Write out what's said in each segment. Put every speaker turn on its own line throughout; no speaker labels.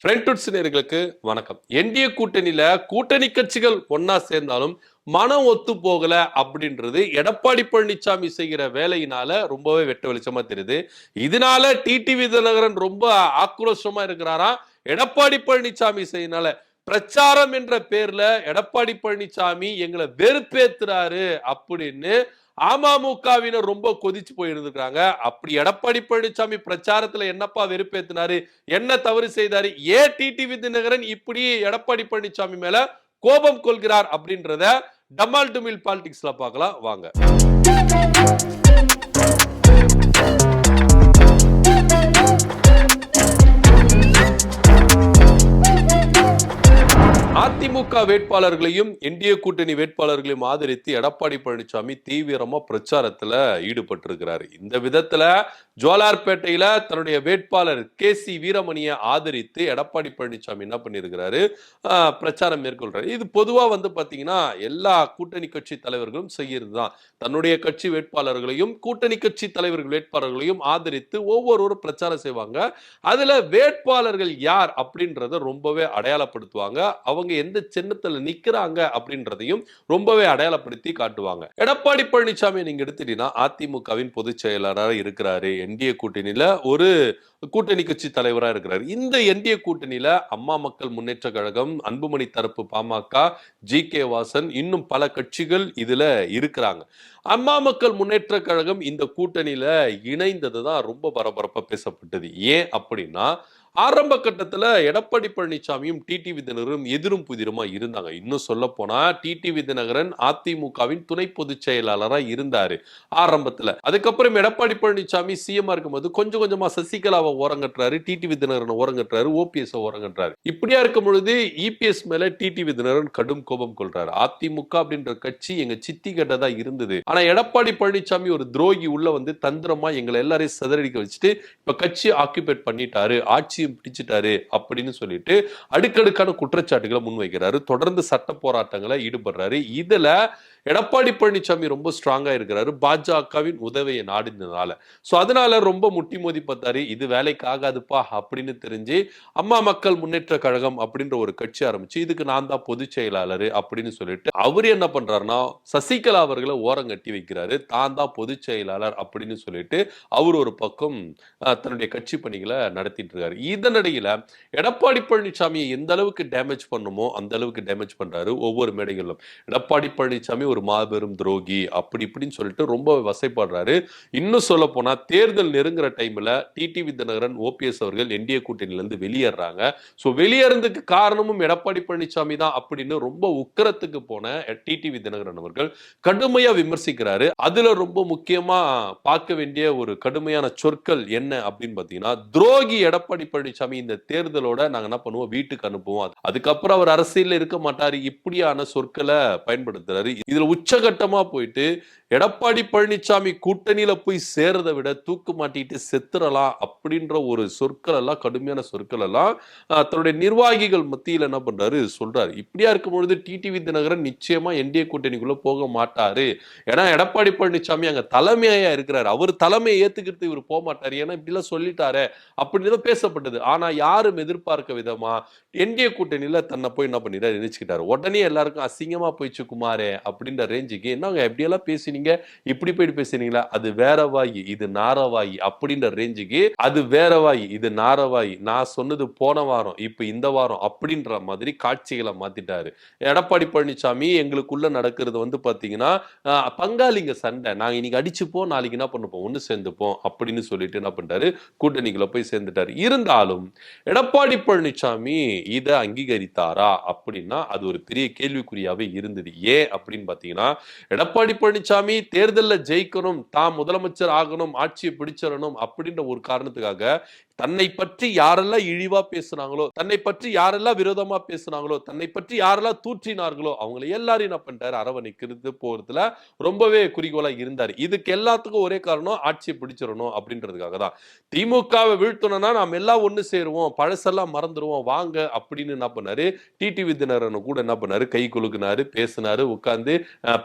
Friends நேயர்களுக்கு வணக்கம். NDA கூட்டணியில கூட்டணி கட்சிகள் ஒன்னா சேர்ந்தாலும் மனம் ஒத்து போகல அப்படின்றது எடப்பாடி பழனிசாமி செய்கிற வேலையினால ரொம்பவே வெட்ட வெளிச்சமா தெரியுது. இதனால டிடிவி தினகரன் ரொம்ப ஆக்ரோஷமா இருக்கிறாரா. எடப்பாடி பழனிசாமி செய்யனால பிரச்சாரம் என்ற பேர்ல எடப்பாடி பழனிசாமி எங்களை வெறுப்பேத்துறாரு அப்படின்னு அமமுகவினர் ரொம்ப கொதிச்சு போயிருந்துருக்காங்க. அப்படி எடப்பாடி பழனிசாமி பிரச்சாரத்துல என்னப்பா வெறுப்பேத்தினாரு, என்ன தவறு செய்தாரு, ஏன் டிடிவி தினகரன் இப்படி எடப்பாடி பழனிசாமி மேல கோபம் கொள்கிறார் அப்படின்றத டமால் டுமில் பாலிடிக்ஸ்ல பார்க்கலாம் வாங்க. அதிமுக வேட்பாளர்களையும் என்டிஏ கூட்டணி வேட்பாளர்களையும் ஆதரித்து எடப்பாடி பழனிசாமி தீவிரமா பிரச்சாரத்துல ஈடுபட்டிருக்கிறார். இந்த விதத்துல ஜோலார்பேட்டையில தன்னுடைய வேட்பாளர் KC வீரமணியை ஆதரித்து எடப்பாடி பழனிசாமி என்ன பண்ணிருக்கிறாரு, பிரச்சாரம் மேற்கொள்றாரு. இது பொதுவா பாத்தீங்கன்னா எல்லா கூட்டணி கட்சி தலைவர்களும் செய்யறதுதான். தன்னுடைய கட்சி வேட்பாளர்களையும் கூட்டணி கட்சி தலைவர்கள் வேட்பாளர்களையும் ஆதரித்து ஒவ்வொருவரும் பிரச்சாரம் செய்வாங்க. அதுல வேட்பாளர்கள் யார் அப்படின்றத ரொம்பவே அடையாளப்படுத்துவாங்க. அவங்க எந்த சின்னத்துல நிக்கிறாங்க அப்படின்றதையும் ரொம்பவே அடையாளப்படுத்தி காட்டுவாங்க. எடப்பாடி பழனிசாமி நீங்க எடுத்துட்டீங்கன்னா அதிமுகவின் பொதுச் செயலாளராக இருக்கிறாரு. என்டிஏ கூட்டணியில ஒரு கூட்டணி கட்சி தலைவரா இருக்கிறார். இந்த என்டிஏ கூட்டணியில அம்மா மக்கள் முன்னேற்ற கழகம், அன்புமணி தரப்பு பாமக, GK வாசன், இன்னும் பல கட்சிகள் இதுல இருக்கிறாங்க. அம்மா மக்கள் முன்னேற்ற கழகம் இந்த கூட்டணியில இணைந்ததுதான் ரொம்ப பரபரப்பா பேசப்பட்டது. ஏன் அப்படின்னா ஆரம்ப கட்டத்துல எடப்பாடி பழனிசாமியும் டிடிவி தினகரனும் எதிரும் புதிருமா இருந்தாங்க. இன்னும் சொல்ல போனா டிடிவி தினகரன் அதிமுகவின் துணை பொதுச் செயலாளரா இருந்தாரு ஆரம்பத்துல. அதுக்கப்புறம் எடப்பாடி பழனிசாமி சிஎம் இருக்கும்போது கொஞ்சம் கொஞ்சமா சசிகலாவை ஓரங்கட்டுறாரு, டிடிவி தினகரன் ஓரங்கட்டுறாரு, OPS ஓரங்கட்டுறாரு. இப்படியா இருக்கும் பொழுது EPS மேல டிடிவி தினகரன் கடும் கோபம் கொள்றாரு. அதிமுக அப்படின்ற கட்சி எங்க சித்தி கட்டதா இருந்தது. ஆனா எடப்பாடி பழனிசாமி ஒரு துரோகி உள்ள தந்திரமா எங்களை எல்லாரையும் சிதறடிக்க வச்சுட்டு இப்ப கட்சி ஆக்குபேட் பண்ணிட்டாரு, ஆட்சி பிடிச்சிட்டாரு அப்படின்னு சொல்லிட்டு அடுக்கடுக்கான குற்றச்சாட்டுகளை முன்வைக்கிறாரு. தொடர்ந்து சட்ட போராட்டங்களை ஈடுபடுறாரு. இதுல எடப்பாடி பழனிசாமி ரொம்ப ஸ்ட்ராங்கா இருக்கிறாரு, பாஜகவின் உதவியை நாடினதுனால. சோ அதனால ரொம்ப முட்டி மோதி பார்த்தாரு. இது வேலைக்கு ஆகாதுப்பா அப்படின்னு தெரிஞ்சு அம்மா மக்கள் முன்னேற்ற கழகம் அப்படின்ற ஒரு கட்சி ஆரம்பிச்சு இதுக்கு நான் தான் பொதுச் செயலாளர் அப்படின்னு சொல்லிட்டு அவரு என்ன பண்றாருன்னா சசிகலா அவர்களை ஓரம் கட்டி வைக்கிறாரு. தான் தான் பொதுச் செயலாளர் அப்படின்னு சொல்லிட்டு அவர் ஒரு பக்கம் தன்னுடைய கட்சி பணிகளை நடத்திட்டு இருக்காரு. இதனிடையில எடப்பாடி பழனிசாமியை எந்த அளவுக்கு டேமேஜ் பண்ணுமோ அந்த அளவுக்கு டேமேஜ் பண்றாரு ஒவ்வொரு மேடைகளிலும். எடப்பாடி பழனிசாமி ஒரு மாபெரும் துரோகி அப்படி இப்படின்னு சொல்லிட்டு ரொம்ப வசைப்படுறாரு. இன்னும் சொல்ல போனா தேர்தல் நெருங்குற டைம்ல டிடிவி தினகரன், OPS அவர்கள் என்டிஏ கூட்டணியில இருந்து வெளியேறாங்க. சோ வெளியேறதுக்கு காரணமும் எடப்பாடி பழனிசாமி தான் அப்படின்னு ரொம்ப உக்கரத்துக்கு போன டிடிவி தினகரன் அவர்கள் கடுமையா விமர்சிக்கிறாரு. அதுல ரொம்ப முக்கியமா பார்க்க வேண்டிய ஒரு கடுமையான சொற்கள் என்ன அப்படின்னு பாத்தீங்கன்னா, துரோகி எடப்பாடி பழனிசாமி இந்த தேர்தலோட நாங்க என்ன பண்ணுவோம், வீட்டுக்கு அனுப்புவோம், அதுக்கப்புறம் அவர் அரசியல் இருக்க மாட்டாரு, இப்படியான சொற்களை பயன்படுத்துறாரு. இதுல உச்சகட்டமா போயிட்டு எடப்பாடி பழனிசாமி கூட்டணியில போய் சேர்றதை விட தூக்கு மாட்டிட்டு செத்துறலாம் அப்படின்ற ஒரு சொற்கள் எல்லாம், கடுமையான சொற்கள் எல்லாம் தன்னுடைய நிர்வாகிகள் மத்தியில் என்ன பண்றாரு சொல்றாரு. இப்படியா இருக்கும் பொழுது டிடிவி தினகரன் நிச்சயமா என்டிஏ கூட்டணிக்குள்ள போக மாட்டாரு. ஏன்னா எடப்பாடி பழனிசாமி அங்க தலைமையா இருக்கிறாரு, அவர் தலைமையை ஏத்துக்கிட்டு இவர் போக மாட்டாரு, ஏன்னா இப்படி எல்லாம் சொல்லிட்டாரு அப்படின்னு பேசப்பட்டது. ஆனா யாரும் எதிர்பார்க்க விதமா என்டிஏ கூட்டணியில தன்னை போய் என்ன பண்ணிட்டாரு, நினைச்சுக்கிட்டாரு. உடனே எல்லாருக்கும் அசிங்கமா போயிச்சு குமாரே அப்படின்ற ரேஞ்சுக்கு, என்னங்க எப்படியெல்லாம் பேசினீங்க, இப்படி போயிட்டு பேசுறீங்களா, அது வேற வாயி இது நாரவாயி அப்படின்ற ரேஞ்சுக்கு, அது வேற வாயி இது நாரவாயி, நான் சொன்னது போன வாரம் இப்ப இந்த வாரம் அப்படின்ற மாதிரி காட்சிகளை மாத்திட்டாரு. எடப்பாடி பழனிசாமி எங்களுக்குள்ள நடக்கிறது பாத்தீங்கன்னா பங்காளிங்க சண்டை, நாங்க இன்னைக்கு அடிச்சுப்போம், நாளைக்கு என்ன பண்ணுப்போம், ஒண்ணு சேர்ந்துப்போம் அப்படின்னு சொல்லிட்டு என்ன பண்றாரு, கூட்டணிக்குள்ள போய் சேர்ந்துட்டாரு. இருந்தாலும் எடப்பாடி பழனிசாமி இதை அங்கீகரித்தாரா அப்படின்னா அது ஒரு பெரிய கேள்விக்குறியாவே இருந்தது. ஏன் அப்படின்னு பாத்தீங்கன்னா, எடப்பாடி பழனிசாமி தேர்தலில் ஜெயிக்கணும், தான் முதலமைச்சர் ஆகணும், ஆட்சியை பிடிச்சிடணும் அப்படின்ற ஒரு காரணத்துக்காக தன்னை பற்றி யாரெல்லாம் இழிவா பேசுறாங்களோ, தன்னை பற்றி யாரெல்லாம் விரோதமா பேசுறாங்களோ, தன்னை பற்றி யாரெல்லாம் தூற்றினார்களோ அவங்களை எல்லாரும் என்ன பண்ணிட்டாரு, அரவணைக்கிறது போறதுல ரொம்பவே குறிக்கோளா இருந்தாரு. இதுக்கு எல்லாத்துக்கும் ஒரே காரணம், ஆட்சியை பிடிச்சிடணும் அப்படின்றதுக்காக தான். திமுகவை வீழ்த்தணும்னா நாம் எல்லாம் ஒண்ணு சேருவோம், பழசெல்லாம் மறந்துடுவோம் வாங்க அப்படின்னு என்ன பண்ணாரு, டிடிவி தினகரன் கூட என்ன பண்ணாரு, கை குலுக்குனாரு, பேசினாரு, உட்கார்ந்து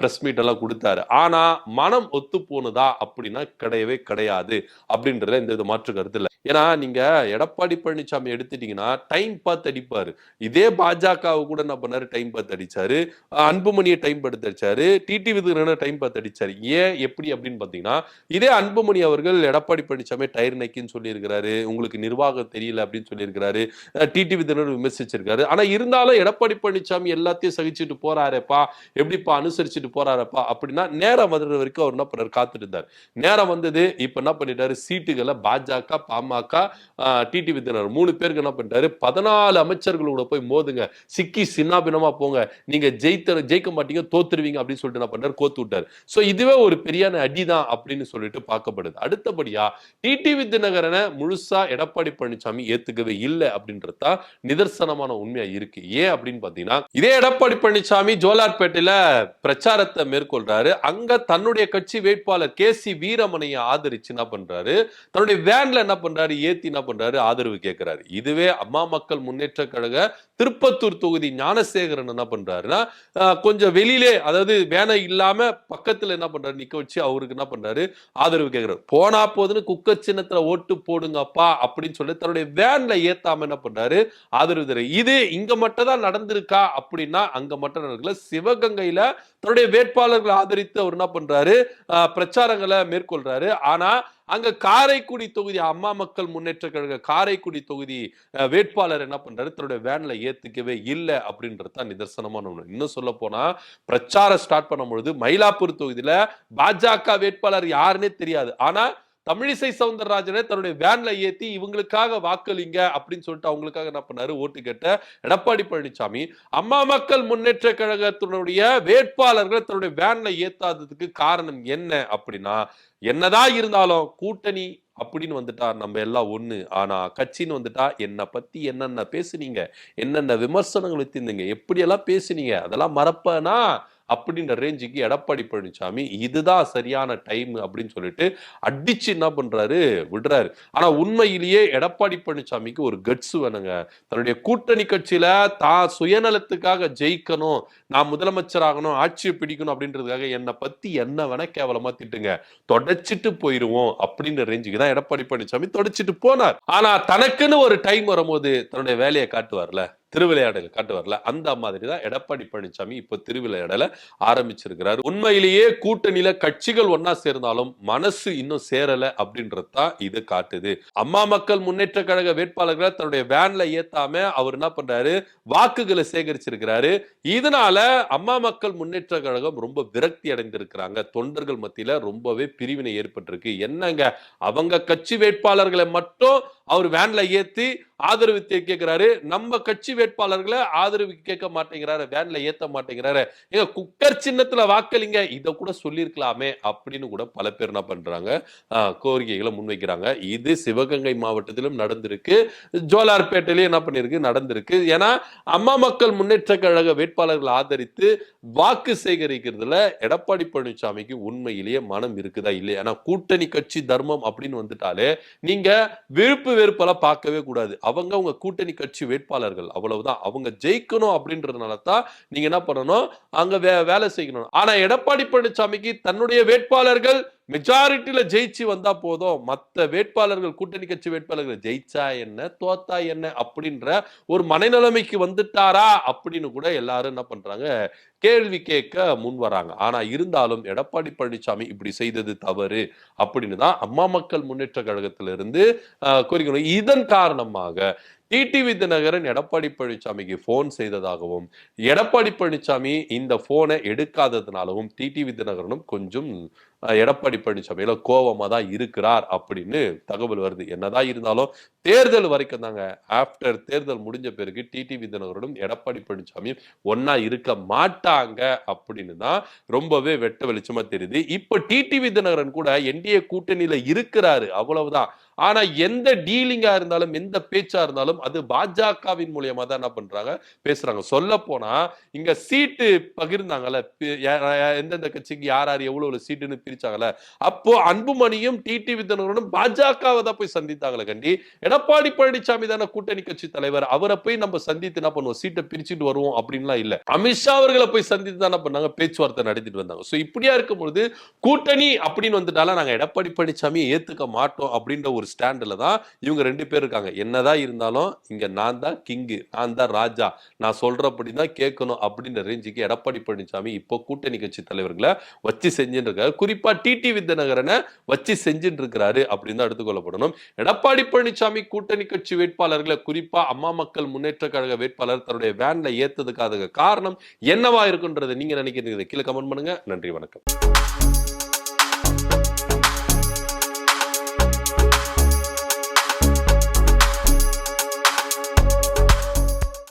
பிரஸ் மீட் எல்லாம் கொடுத்தாரு. ஆனா மனம் ஒத்து போனதா அப்படின்னா கிடையவே கிடையாது அப்படின்றத இந்த மாற்று கருத்து இல்லை. ஏன்னா நீங்க எடப்பாடி பழனிசாமி எடுத்துட்டீங்கன்னா டைம் பார்த்து அடிப்பாரு. இதே பாஜக கூட என்ன பண்ணாரு, டைம் பார்த்து அடிச்சாரு. அன்புமணியை டைம் பார்த்து அடிச்சாரு. டிடிவி தினகரனை டைம் பார்த்து அடிச்சாரு. ஏன் எப்படி அப்படின்னு பாத்தீங்கன்னா, இதே அன்புமணி அவர்கள் எடப்பாடி பழனிசாமி டயர் நக்கின்னு சொல்லியிருக்கிறாரு, உங்களுக்கு நிர்வாகம் தெரியல அப்படின்னு சொல்லியிருக்கிறாரு, டிடிவி தினகரன் விமர்சிச்சிருக்காரு. ஆனா இருந்தாலும் எடப்பாடி பழனிசாமி எல்லாத்தையும் சகிச்சுட்டு போறாரேப்பா, எப்படிப்பா அனுசரிச்சுட்டு போறாரப்பா அப்படின்னா நேரம் வர்ற வரைக்கும் அவர் என்ன பண்ணாரு, காத்துட்டு இருந்தார். நேரம் வந்தது. இப்ப என்ன பண்ணிட்டாரு, சீட்டுகளை பாஜக, பாமக, டிடிவி தினகரன் 3 பேருக்கு என்ன பண்ணிட்டாரு, 14 அமைச்சர்களோட போய் மோதுங்க, சிக்கி சின்னாபின்னமா போங்க, நீங்க ஜெயிக்க மாட்டீங்க, தோத்துருவீங்க அப்படின்னு சொல்லிட்டு என்ன பண்ணாரு, கோத்து விட்டாரு. சோ இதுவே ஒரு பெரிய அடிதான் அப்படின்னு சொல்லிட்டு பார்க்கப்படுது. அடுத்தபடியா டிடிவி தினகரனை முழுசா எடப்பாடி பழனிசாமி ஏத்துக்கவே இல்லை அப்படின்றதா நிதர்சனமான உண்மையா இருக்கு. ஏன் அப்படின்னு பாத்தீங்கன்னா, இதே எடப்பாடி பழனிசாமி ஜோலார்பேட்டையில பிரச்சாரத்தை மேற்கொள்றாரு. அங்க தன்னுடைய கட்சி வேட்பாளர் கே.சி. வீரமணியை ஆதரிச்சு என்ன பண்றாரு, தன்னுடைய வேன்ல என்ன பண்றாரு, ஏத்தி என்ன பண்றாரு, ஆதரவு கேட்கிறாரு. இதுவே அம்மா மக்கள் முன்னேற்ற கழக திருப்பத்தூர் தொகுதி ஞானசேகரன் என்ன பண்றாருன்னா, கொஞ்சம் வெளியிலே, அதாவது வேனை இல்லாம பக்கத்துல என்ன பண்றாரு, நிக்க வச்சு அவருக்கு என்ன பண்றாரு, ஆதரவு கேட்கிறாரு. போனா போதுன்னு குக்கர் சின்னத்துல ஓட்டு போடுங்கப்பா அப்படின்னு சொல்லி தன்னுடைய வேன்ல ஏத்தாம என்ன பண்றாரு, ஆதரவு தர. இது இங்க மட்டும் தான் நடந்திருக்கா அப்படின்னா அங்க மட்டும் நடக்கல. சிவகங்கையில தன்னுடைய வேட்பாளர்களை ஆதரித்து அவர் என்ன பண்றாரு, பிரச்சாரங்களை மேற்கொள்றாரு. ஆனா அங்க காரைக்குடி தொகுதி அம்மா மக்கள் முன்னேற்ற கழக காரைக்குடி தொகுதி வேட்பாளர் என்ன பண்றாரு, தன்னுடைய வேன்ல ஏத்துக்கவே இல்லை அப்படின்றது நிதர்சனமான ஒண்ணு. இன்னும் சொல்ல போனா பிரச்சாரம் ஸ்டார்ட் பண்ணும்பொழுது மயிலாப்பூர் தொகுதியில பாஜக வேட்பாளர் யாருன்னே தெரியாது. ஆனா தமிழிசை சவுந்தரராஜனை தன்னுடைய வேன்ல ஏத்தி இவங்களுக்காக வாக்களிங்க அப்படின்னு சொல்லிட்டு அவங்களுக்காக என்ன பண்ணாரு, ஓட்டு கேட்ட எடப்பாடி பழனிசாமி அம்மா மக்கள் முன்னேற்ற கழகத்தினுடைய வேட்பாளர்கள் தன்னுடைய வேன்ல ஏத்தாததுக்கு காரணம் என்ன அப்படின்னா, என்னதான் இருந்தாலும் கூட்டணி அப்படின்னு வந்துட்டா நம்ம எல்லாம் ஒண்ணு. ஆனா கட்சின்னு வந்துட்டா என்ன பத்தி என்னென்ன பேசுனீங்க, என்னென்ன விமர்சனங்கள் வச்சிருந்தீங்க, எப்படியெல்லாம் பேசுனீங்க, அதெல்லாம் மறப்பனா அப்படின்ற ரேஞ்சுக்கு எடப்பாடி பழனிசாமி இதுதான் சரியான டைம் அப்படின்னு சொல்லிட்டு அடிச்சு என்ன பண்றாரு, விடுறாரு. ஆனா உண்மையிலேயே எடப்பாடி பழனிசாமிக்கு ஒரு கட்ஸ் வேணுங்க. தன்னுடைய கூட்டணி கட்சியில தான் சுயநலத்துக்காக ஜெயிக்கணும், நான் முதலமைச்சர் ஆகணும், ஆட்சியை பிடிக்கணும் அப்படின்றதுக்காக என்னை பத்தி என்ன வேணா கேவலமா திட்டுங்க, தொடச்சிட்டு போயிருவோம் அப்படின்ற ரேஞ்சுக்கு தான் எடப்பாடி பழனிசாமி தொடச்சிட்டு போனார். ஆனா தனக்குன்னு ஒரு டைம் வரும்போது தன்னுடைய வேலையை காட்டுவார்ல, திருவிளையாடல் காட்டுவார்ல, அந்த மாதிரி தான் எடப்பாடி பழனிசாமி இப்ப திருவிளையாடல ஆரம்பிச்சிருக்கிறார். உண்மையிலேயே கூட்டணியில கட்சிகள் ஒன்னா சேர்ந்தாலும் மனசு இன்னும் சேரல அப்படின்றதுதான் இது காட்டுது. அம்மா மக்கள் முன்னேற்ற கழக வேட்பாளர்களை தன்னுடைய வேன்ல ஏத்தாம அவர் என்ன பண்றாரு, வாக்குகளை சேகரிச்சிருக்கிறாரு. இதனால அம்மா மக்கள் முன்னேற்ற கழகம் ரொம்ப விரக்தி அடைந்திருக்கிறாங்க. தொண்டர்கள் மத்தியில ரொம்பவே பிரிவினை ஏற்பட்டிருக்கு. என்னங்க, அவங்க கட்சி வேட்பாளர்களை மட்டும் அவர் வேன்ல ஏத்தி ஆதரவு கேட்கிறாரு, நம்ம கட்சி வேட்பாளர்களை ஆதரவு கேட்க மாட்டேங்கிறாரு, வேன்ல ஏத்த மாட்டேங்கிறாரு, ஏங்க குக்கர் சின்னத்துல வாக்களிங்க, இத கூட சொல்லிருக்கலாமே அப்படின்னு கூட பல பேர் என்ன பண்றாங்க, கோரிக்கைகளை முன்வைக்கிறாங்க. இது சிவகங்கை மாவட்டத்திலும் நடந்திருக்கு, ஜோலார்பேட்டையிலும் என்ன பண்ணிருக்கு, நடந்திருக்கு. ஏன்னா அம்மா மக்கள் முன்னேற்ற கழக வேட்பாளர்கள் ஆதரித்து வாக்கு சேகரிக்கிறதுல எடப்பாடி பழனிசாமிக்கு உண்மையிலேயே மனம் இருக்குதா இல்லையா? ஏன்னா கூட்டணி கட்சி தர்மம் அப்படின்னு வந்துட்டாலே நீங்க விருப்பு வெறுப்பெல்லாம் பார்க்கவே கூடாது. அவங்க உங்க கூட்டணி கட்சி வேட்பாளர்கள், அவ்வளவுதான். அவங்க ஜெயிக்கணும் அப்படின்றதுனால தான் நீங்க என்ன பண்ணணும், அங்க வேலை செய்யணும். ஆனா எடப்பாடி பழனிசாமிக்கு தன்னுடைய வேட்பாளர்கள் மெஜாரிட்டியில ஜெயிச்சு வந்தா போதும், மத்த வேட்பாளர்கள் கூட்டணி கட்சி வேட்பாளர்கள் ஜெயிச்சா என்ன தோத்தா என்ன அப்படின்ற ஒரு மனநிலைமைக்கு வந்துட்டாரா அப்படின்னு கூட எல்லாரும் என்ன பண்றாங்க, கேள்வி கேட்க முன் வராங்க. ஆனா இருந்தாலும் எடப்பாடி பழனிசாமி இப்படி செய்தது தவறு அப்படின்னு தான் அம்மா மக்கள் முன்னேற்ற கழகத்திலிருந்து கோரிக்கை. இதன் காரணமாக டிடிவி தினகரன் எடப்பாடி பழனிசாமிக்கு போன் செய்ததாகவும், எடப்பாடி பழனிசாமி இந்த போனை எடுக்காததுனாலும் டிடிவி தினகரனும் கொஞ்சம் எடப்பாடி பழனிசாமியில கோவமா தான் இருக்கிறார் அப்படின்னு தகவல் வருது. என்னதான் இருந்தாலும் தேர்தல் வரைக்கும் தாங்க, ஆப்டர் தேர்தல் முடிஞ்ச பிறகு டிடிவி தினகரனும் எடப்பாடி பழனிசாமியும் ஒன்னா இருக்க மாட்டாங்க அப்படின்னு தான் ரொம்பவே வெட்ட வெளிச்சமா தெரியுது. இப்ப டிடிவி தினகரன் கூட என்டிஏ கூட்டணியில இருக்கிறாரு, அவ்வளவுதான். ஆனா எந்த டீலிங்கா இருந்தாலும், எந்த பேச்சா இருந்தாலும் அது பாஜகவின் மூலியமா தான் என்ன பண்றாங்க, பேசுறாங்க. சொல்ல போனா இங்க சீட்டு பகிர்ந்தாங்கல்ல, எந்தெந்த கட்சிக்கு யார் யார் எவ்வளவு சீட்டுன்னு பிரிச்சாங்கல்ல, அப்போ அன்புமணியும் டிடிவி தினகரனும் பாஜகவை தான் போய் சந்தித்தாங்களே கண்டி, எடப்பாடி பழனிசாமி தானே கூட்டணி கட்சி தலைவர், அவரை போய் நம்ம சந்தித்து என்ன பண்ணுவோம், சீட்டை பிரிச்சுட்டு வருவோம் அப்படின்லாம் இல்ல. அமித்ஷா அவர்களை போய் சந்தித்து தானே பண்ணாங்க, பேச்சுவார்த்தை நடத்திட்டு வந்தாங்க. சோ இப்படியா இருக்கும்பொழுது கூட்டணி அப்படின்னு வந்துட்டால நாங்க எடப்பாடி பழனிசாமியை ஏத்துக்க மாட்டோம் அப்படின்ற ஒரு ஸ்டாண்ட்ல தான் இவங்க 2 பேர் இருக்காங்க. என்னதான் இருந்தாலும் இங்க நான் தான் கிங்கு, நான் தான் ராஜா, நான் சொல்றபடிதான் கேட்கணும் அப்படின்ற ரேஞ்சுக்கு எடப்பாடி பழனிசாமி இப்போ கூட்டணி கட்சி தலைவர்களை வச்சு செஞ்சுட்டு இருக்காரு. குறிப்பா டிடிவி தினகரனை வச்சு செஞ்சுட்டு இருக்கிறாரு அப்படின்னு தான் எடுத்துக்கொள்ளப்படணும். எடப்பாடி பழனிசாமி கூட்டணி கட்சி வேட்பாளர்களை, குறிப்பா அம்மா மக்கள் முன்னேற்ற கழக வேட்பாளர் தன்னுடைய வேன்ல ஏத்ததுக்காக காரணம் என்னவா இருக்குன்றது நீங்க நினைக்கிறீங்க? கீழே கமெண்ட் பண்ணுங்க. நன்றி, வணக்கம்.